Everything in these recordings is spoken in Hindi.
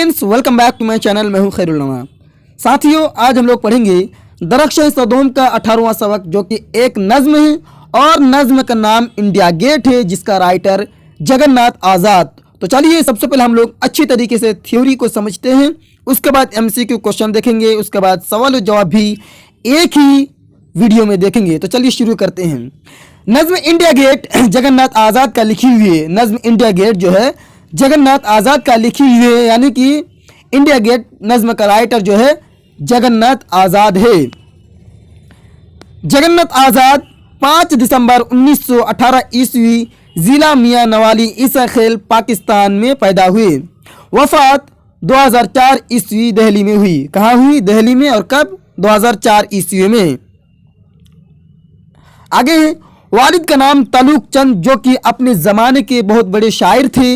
Friends, welcome back to my channel. मैं हूं खैरुल नमा। साथियों, आज हम लोग पढ़ेंगे दरख्श सदोम का 18वां सबक, जो कि एक नज़्म है और नज़्म का नाम इंडिया गेट है, जिसका राइटर जगन्नाथ आज़ाद। तो चलिए, सबसे पहले हम लोग अच्छी तरीके से थ्योरी को समझते हैं, उसके बाद MCQ क्वेश्चन देखेंगे, उसके बाद सवाल और जवाब भी एक ही वीडियो में देखेंगे। तो चलिए शुरू करते हैं। नज़्म इंडिया गेट जगन्नाथ आज़ाद का लिखी हुई है। नज़्म इंडिया गेट जो है जगन्नाथ आज़ाद का लिखी हुई है, यानी कि इंडिया गेट नज़्म का राइटर जो है जगन्नाथ आज़ाद है। जगन्नाथ आज़ाद 5 दिसंबर 1918 ईस्वी ज़िला मियां नवाली ईसा खेल पाकिस्तान में पैदा हुए। वफ़ात 2004 ईस्वी दिल्ली में हुई। कहाँ हुई? दिल्ली में। और कब? 2004 ईस्वी में। आगे है, वालिद का नाम तलूक चंद, जो कि अपने ज़माने के बहुत बड़े शायर थे।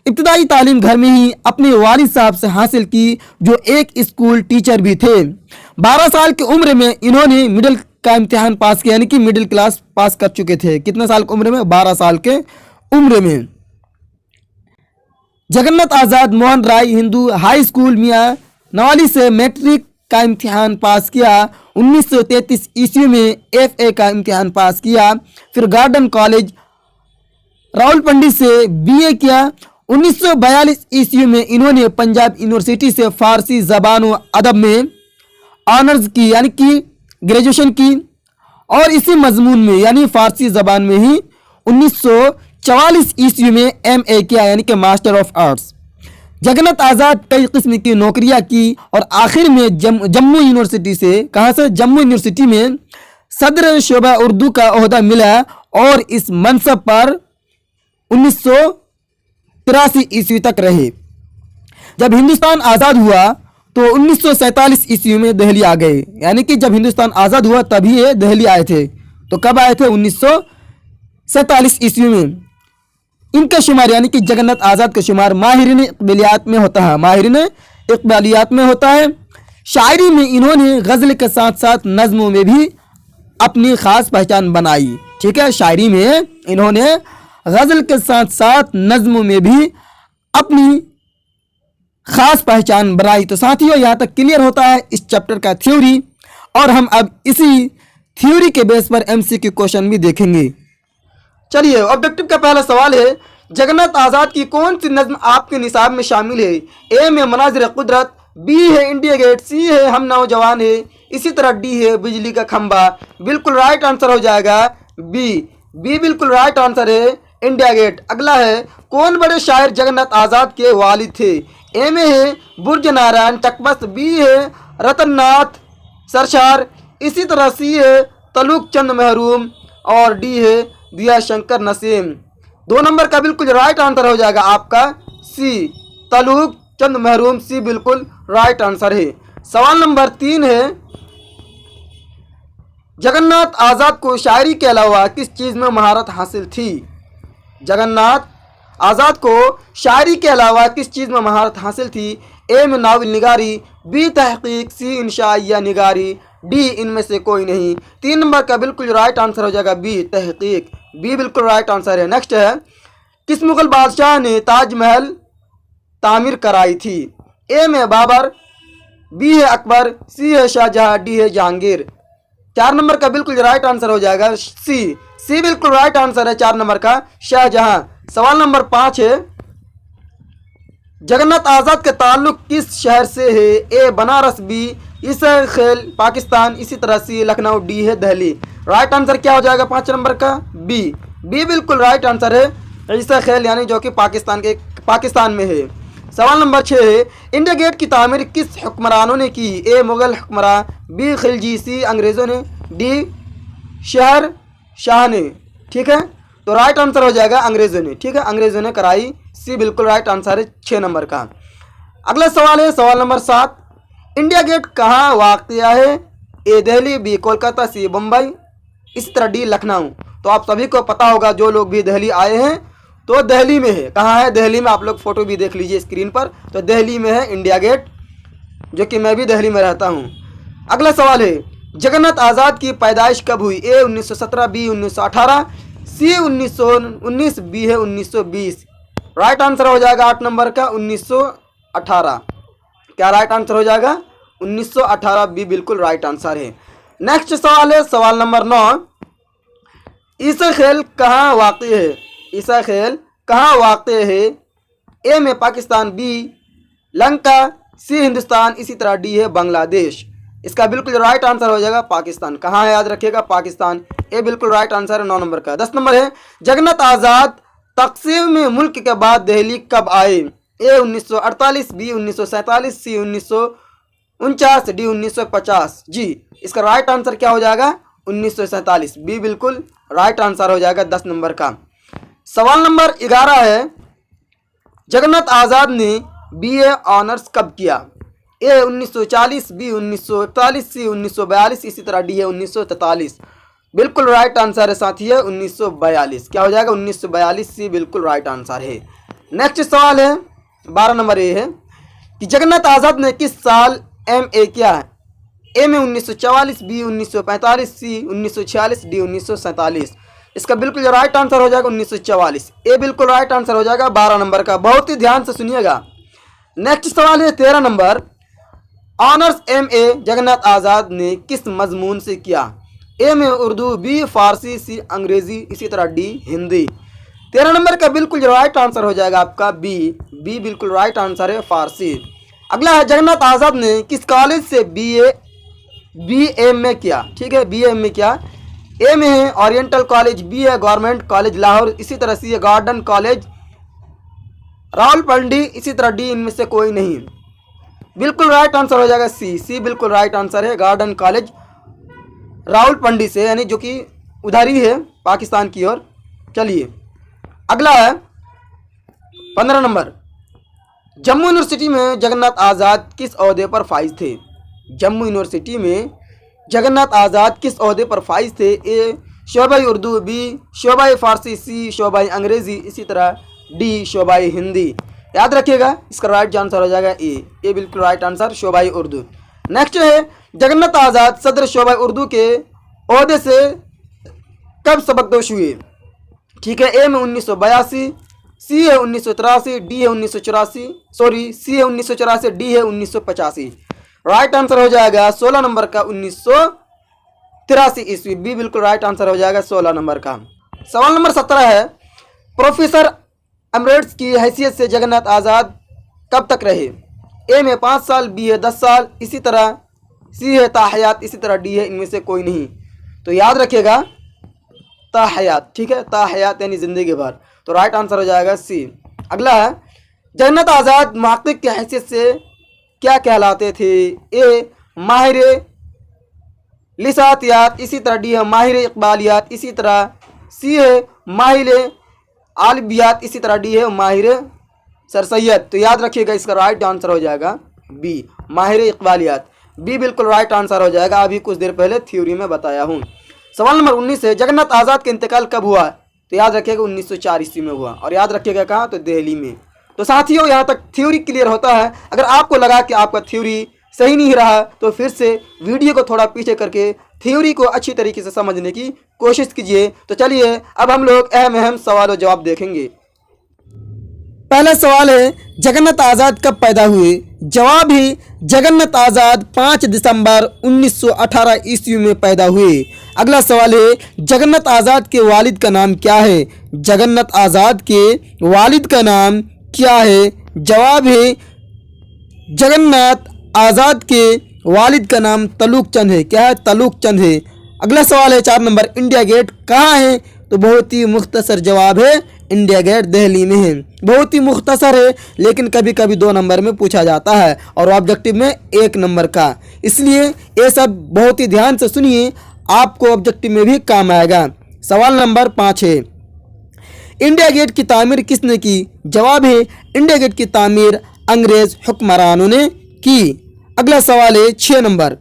इब्तदाई तालीम घर में ही अपने वालिद साहब से हासिल की, जो एक स्कूल टीचर भी थे। 12 साल की उम्र में इन्होंने मिडिल का इम्तिहान पास किया, यानी कि मिडिल क्लास पास कर चुके थे। कितने साल की उम्र में? 12 साल के उम्र में। जगन्नाथ आज़ाद मोहन राय हिंदू हाई स्कूल मियां नवाली से मैट्रिक का इम्तिहान पास किया। 1933 ईस्वी में FA का इम्तिहान पास किया। फिर गार्डन कॉलेज रावलपिंडी से BA किया। 1942 ईस्वी में इन्होंने पंजाब यूनिवर्सिटी से फ़ारसी ज़बान व अदब में ऑनर्स की, यानी कि ग्रेजुएशन की, और इसी मजमून में यानी फ़ारसी ज़बान में ही 1944 ईस्वी में MA किया, यानी कि मास्टर ऑफ आर्ट्स। जगन्नाथ आज़ाद कई किस्म की नौकरियां की और आखिर में जम्मू यूनिवर्सिटी से, कहाँ से? जम्मू यूनिवर्सिटी में सदर शोबा उर्दू का ओहदा मिला और इस मनसब पर 1983 ईस्वी तक रहे। जब हिंदुस्तान आज़ाद हुआ तो 1947 ईस्वी में दिल्ली आ गए, यानी कि जब हिंदुस्तान आज़ाद हुआ तभी ये दिल्ली आए थे। तो कब आए थे? 1947 ईस्वी में। इनका शुमार, यानी कि जगन्नाथ आज़ाद का शुमार माहिरीन इक़बालियात में होता है। माहिरीन इक़बालियात में होता है। शायरी में इन्होंने गज़ल के साथ साथ नज़्मों में भी अपनी ख़ास पहचान बनाई। ठीक है, शायरी में इन्होंने गज़ल के साथ साथ नज़्मों में भी अपनी ख़ास पहचान बनाई। तो साथियों, यहाँ तक क्लियर होता है इस चैप्टर का थ्योरी, और हम अब इसी थ्योरी के बेस पर MCQ क्वेश्चन भी देखेंगे। चलिए, ऑब्जेक्टिव का पहला सवाल है, जगन्नाथ आज़ाद की कौन सी नज़्म आपके निसाब में शामिल है? A में मनाज़िर कुदरत, B है इंडिया गेट, C है हम नौजवान है, इसी तरह D है बिजली का खंबा। बिल्कुल राइट आंसर हो जाएगा B बिल्कुल राइट आंसर है, इंडिया गेट। अगला है, कौन बड़े शायर जगन्नाथ आज़ाद के वालिद थे? A में है बुर्ज नारायण टकबस, B है रतननाथ सरशार, इसी तरह C है तलूक चंद महरूम, और D है दिया शंकर नसीम। 2 नंबर का बिल्कुल राइट आंसर हो जाएगा आपका C, तलूक चंद महरूम। C बिल्कुल राइट आंसर है। सवाल नंबर 3 है, जगन्नाथ आज़ाद को शायरी के अलावा किस चीज़ में महारत हासिल थी? जगन्नाथ आज़ाद को शायरी के अलावा किस चीज़ में महारत हासिल थी? A में नावल निगारी, B तहकीक, C इंशा या निगारी, D इनमें से कोई नहीं। 3 नंबर का बिल्कुल राइट आंसर हो जाएगा B तहकीक। B बिल्कुल राइट आंसर है। नेक्स्ट है, किस मुग़ल बादशाह ने ताजमहल तामीर कराई थी? A में बाबर, B है अकबर, C है शाहजहाँ, D है जहांगीर। 4 नंबर का बिल्कुल राइट आंसर हो जाएगा C बिल्कुल राइट आंसर है 4 नंबर का, शाहजहाँ। सवाल नंबर 5 है, जगन्नाथ आज़ाद का ताल्लुक किस शहर से है? A बनारस, B ईसा खेल पाकिस्तान, इसी तरह C लखनऊ, D है दिल्ली। राइट आंसर क्या हो जाएगा 5 नंबर का? B बिल्कुल राइट आंसर है, ईसा खेल, यानी जो कि पाकिस्तान में है। सवाल नंबर 6 है, इंडिया गेट की तामीर किस हुक्मरानों ने की? A मुग़ल हुक्मरान, B खिलजी, C अंग्रेज़ों ने, D शहर शाह ने। ठीक है, तो राइट आंसर हो जाएगा अंग्रेज़ों ने। ठीक है, अंग्रेज़ों ने कराई। C बिल्कुल राइट आंसर है 6 नंबर का। अगला सवाल है सवाल नंबर 7, इंडिया गेट कहाँ वाक़या है? A Delhi, B Kolkata, C Mumbai, इसी तरह D लखनऊ। तो आप सभी को पता होगा, जो लोग भी दिल्ली आए हैं तो दिल्ली में है। कहाँ है? दिल्ली में। आप लोग फ़ोटो भी देख लीजिए स्क्रीन पर, तो दिल्ली में है इंडिया गेट, जो कि मैं भी दिल्ली में रहता हूँ। अगला सवाल है, जगन्नाथ आज़ाद की पैदाइश कब हुई? A 1917, B 1918, C 1919, B है 1920। राइट आंसर हो जाएगा 8 नंबर का 1918। क्या राइट आंसर हो जाएगा? 1918 बी बिल्कुल राइट आंसर है। नेक्स्ट सवाल है सवाल नंबर 9। ईसा खेल कहाँ वाक़ है? ईसा खेल कहाँ वाक़ है? ए में पाकिस्तान, बी लंका, सी हिंदुस्तान, इसी तरह डी है बांग्लादेश। इसका बिल्कुल राइट आंसर हो जाएगा पाकिस्तान। कहाँ है याद रखिएगा? पाकिस्तान। ए बिल्कुल राइट आंसर है 9 नंबर का। 10 नंबर है जगन्नाथ आज़ाद तकसीम में मुल्क के बाद दिल्ली कब आए? ए 1948, बी 1947, सी 1949, डी 1950। जी इसका राइट आंसर क्या हो जाएगा? 1947 बी बिल्कुल राइट आंसर हो जाएगा 10 नंबर का। सवाल नंबर 11 है जगन्नाथ आज़ाद ने बीए ऑनर्स कब किया? ए 1940, बी 1941, सी 1942, इसी तरह डी है 1943। बिल्कुल राइट आंसर है साथी है 1942। क्या हो जाएगा? 1942 सी बिल्कुल राइट आंसर है। नेक्स्ट सवाल है 12 नंबर ये है कि जगन्नाथ आज़ाद ने किस साल एमए किया है? ए में 1944, बी 1945, सी 1946, डी 1947। इसका बिल्कुल राइट आंसर हो जाएगा 1944। ए बिल्कुल राइट आंसर हो जाएगा 12 नंबर का। बहुत ही ध्यान से सुनिएगा। नेक्स्ट सवाल है 13 नंबर ऑनर्स एमए जगन्नाथ आज़ाद ने किस मजमून से किया? ए में उर्दू, बी फारसी, सी अंग्रेजी, इसी तरह डी हिंदी। 13 नंबर का बिल्कुल राइट आंसर हो जाएगा आपका बी। बी बिल्कुल राइट आंसर है फारसी। अगला है जगन्नाथ आज़ाद ने किस कॉलेज से बीए में किया? ठीक है, बीए में किया। ए में है ओरिएंटल कॉलेज, बी है गवर्नमेंट कॉलेज लाहौर, इसी तरह सी है गार्डन कॉलेज रावलपिंडी, इसी तरह डी इनमें से कोई नहीं। बिल्कुल राइट आंसर हो जाएगा सी। सी बिल्कुल राइट आंसर है गार्डन कॉलेज रावलपिंडी से, यानी जो कि उधर ही है पाकिस्तान की ओर। चलिए अगला है 15 नंबर जम्मू यूनिवर्सिटी में जगन्नाथ आज़ाद किस ओहदे पर फाइज थे? जम्मू यूनिवर्सिटी में जगन्नाथ आज़ाद किस ओहदे पर फाइज थे? ए शोबाई उर्दू, बी शोबाई फारसी, सी शोबाई अंग्रेज़ी, इसी तरह डी शोबाई हिंदी। याद रखिएगा इसका राइट आंसर हो जाएगा ए। ए बिल्कुल राइट आंसर शोबाई उर्दू। नेक्स्ट है जगन्नाथ आज़ाद सदर शोबाई उर्दू के ओहदे से कब सबकदोश हुए? ठीक है, ए में 1982, सी है 1983, डी है 1984, सॉरी सी है 1984, डी है 1985। राइट आंसर हो जाएगा 16 नंबर का 1983 ईस्वी। बी बिल्कुल राइट आंसर हो जाएगा 16 नंबर का। सवाल नंबर 17 है प्रोफेसर एमरेट्स की हैसियत से जगन्नाथ आज़ाद कब तक रहे? ए में 5 साल, बी है 10 साल, इसी तरह सी है ताहयात, इसी तरह डी है इनमें से कोई नहीं। तो याद रखिएगा ताहयात। ठीक है, ताहयात यानी ज़िंदगी भर। तो राइट आंसर हो जाएगा सी। अगला है जगन्नाथ आज़ाद मुहक्किक की हैसियत से क्या कहलाते थे? ए माहिर लिसातियात, इसी तरह डी है माहिर इकबालियात, इसी तरह सी है माहिर आलबियात, इसी तरह डी है माहिर सरसैयद। तो याद रखिएगा इसका राइट आंसर हो जाएगा बी माहिर इकबालियात। बी बिल्कुल राइट आंसर हो जाएगा। अभी कुछ देर पहले थ्योरी में बताया हूँ। सवाल नंबर 19 है जगन्नाथ आज़ाद का इंतकाल कब हुआ? तो याद रखिएगा 1904 ईस्वी में हुआ। और याद रखिएगा कहाँ? तो दिल्ली में। तो साथियों यहाँ तक थ्योरी क्लियर होता है। अगर आपको लगा कि आपका थ्योरी सही नहीं रहा तो फिर से वीडियो को थोड़ा पीछे करके थ्योरी को अच्छी तरीके से समझने की कोशिश कीजिए। तो चलिए अब हम लोग अहम सवाल और जवाब देखेंगे। पहला सवाल है जगन्नाथ आज़ाद कब पैदा हुए? जवाब है जगन्नाथ आज़ाद 5 दिसंबर 1918 ईस्वी में पैदा हुए। अगला सवाल है जगन्नाथ आज़ाद के वालिद का नाम क्या है? जगन्नाथ आज़ाद के वालिद का नाम क्या है? जवाब है जगन्नाथ आज़ाद के वालिद का नाम तलूक चंद है। क्या है? तलूक चंद है। अगला सवाल है 4 नंबर इंडिया गेट कहाँ है? तो बहुत ही मुख्तसर जवाब है इंडिया गेट दिल्ली में है। बहुत ही मुख्तसर है लेकिन कभी कभी 2 नंबर में पूछा जाता है और ऑब्जेक्टिव में 1 नंबर का, इसलिए ये सब बहुत ही ध्यान से सुनिए, आपको ऑब्जेक्टिव में भी काम आएगा। सवाल नंबर 5 है इंडिया गेट की तामीर किसने की? जवाब है इंडिया गेट की तामीर अंग्रेज हुक्मरानों ने की। अगला सवाल है 6 नंबर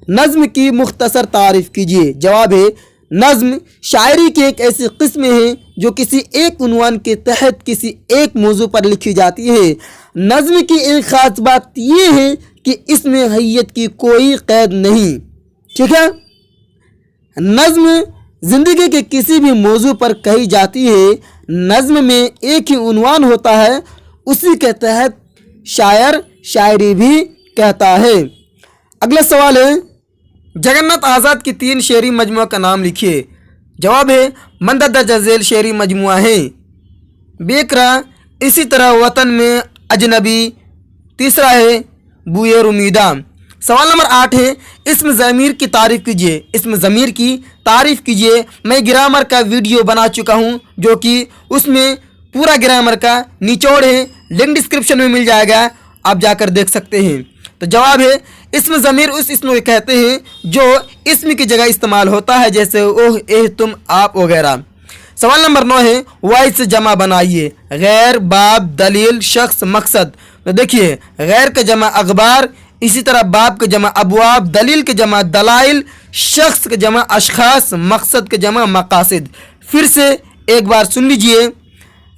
नज़्म की मुख्तसर तारीफ कीजिए। जवाब है नज़्म शायरी की एक ऐसी किस्म है जो किसी एक उन्वान के तहत किसी एक मौजू पर लिखी जाती है। नज़्म की एक ख़ास बात यह है कि इसमें हैयत की कोई कैद नहीं। ठीक है, नज़्म ज़िंदगी के किसी भी मौजू पर कही जाती है। नज़्म में एक ही उन्वान होता है, उसी के तहत शायर शायरी भी कहता है। अगला सवाल है, जगन्नाथ आज़ाद की 3 शेरी मजमुआ का नाम लिखिए। जवाब है मंदरदा झेल शेरी मजमुआ है। बेकरा, इसी तरह वतन में अजनबी, तीसरा है बुए उम्मीदा। सवाल नंबर 8 है, इसम ज़मीर की तारीफ़ कीजिए। इसम ज़मीर की तारीफ़ कीजिए। मैं ग्रामर का वीडियो बना चुका हूँ जो कि उसमें पूरा ग्रामर का निचोड़ है, लिंक डिस्क्रिप्शन में मिल जाएगा, आप जाकर देख सकते हैं। तो जवाब है इसम ज़मीर उस इसम को कहते हैं जो इसम की जगह इस्तेमाल होता है, जैसे ओह, एह, तुम, आप वगैरह। सवाल नंबर 9 है, वाइद से जमा बनाइए। गैर, बाब, दलील, शख्स, मकसद। तो देखिए, गैर का जमा अखबार, इसी तरह बाब का जमा अबवाब, दलील के जमा दलाइल, शख्स के जमा अशखास, मकसद के जमा मकासिद। फिर से एक बार सुन लीजिए,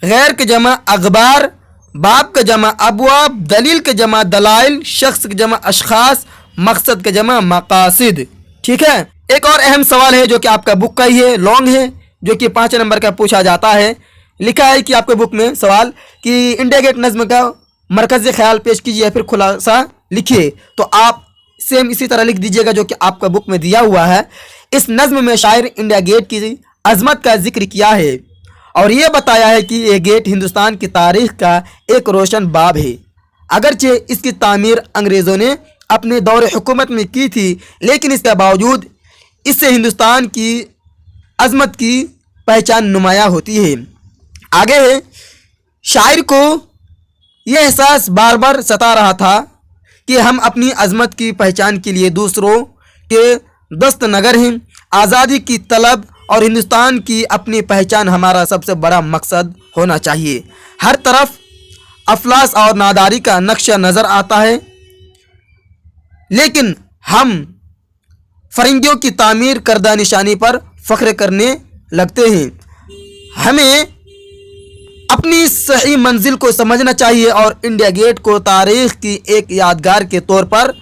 गैर के जमा अखबार, बाब का जमा अबवाब, दलील के जमा दलाइल, शख्स के जमा अशखास, मकसद के जमा मकासिद। ठीक है। एक और अहम सवाल है जो कि आपका बुक का ही है, लॉन्ग है, जो कि 5 नंबर का पूछा जाता है। लिखा है कि आपके बुक में सवाल कि इंडिया गेट नज्म का मरकज़ी ख्याल पेश कीजिए या फिर खुलासा लिखिए। तो आप सेम इसी तरह लिख दीजिएगा जो कि आपका बुक में दिया हुआ है। इस नज्म में शायर इंडिया गेट की अजमत का जिक्र किया है और ये बताया है कि ये गेट हिंदुस्तान की तारीख का एक रोशन बाब है। अगरचे इसकी तामीर अंग्रेज़ों ने अपने दौर हुकूमत में की थी, लेकिन इसके बावजूद इससे हिंदुस्तान की अजमत की पहचान नुमायाँ होती है। आगे है, शायर को यह एहसास बार बार सता रहा था कि हम अपनी अजमत की पहचान के लिए दूसरों के दस्त नगर हैं। आज़ादी की तलब और हिंदुस्तान की अपनी पहचान हमारा सबसे बड़ा मकसद होना चाहिए। हर तरफ अफलास और नादारी का नक्शा नज़र आता है, लेकिन हम फरिंगियों की तामीर करदा निशानी पर फ़ख्र करने लगते हैं। हमें अपनी सही मंजिल को समझना चाहिए और इंडिया गेट को तारीख़ की एक यादगार के तौर पर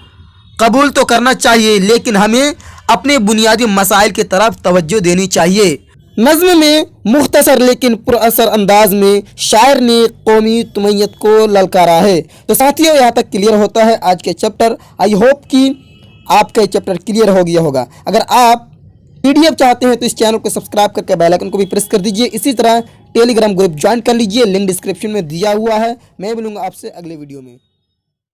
कबूल तो करना चाहिए, लेकिन हमें अपने बुनियादी मसाइल की तरफ तवज्जो देनी चाहिए। नज़्म में मुख्तसर लेकिन पुरअसर अंदाज में शायर ने कौमी तुमय्यत को ललकारा है। तो साथियों, यहाँ तक क्लियर होता है आज के चैप्टर। आई होप कि आपका ये चैप्टर क्लियर हो गया होगा। अगर आप PDF चाहते हैं तो इस चैनल को सब्सक्राइब करके बेल आइकन को भी प्रेस कर दीजिए। इसी तरह टेलीग्राम ग्रुप ज्वाइन कर लीजिए, लिंक डिस्क्रिप्शन में दिया हुआ है। मैं मिलूंगा आपसे अगले वीडियो में।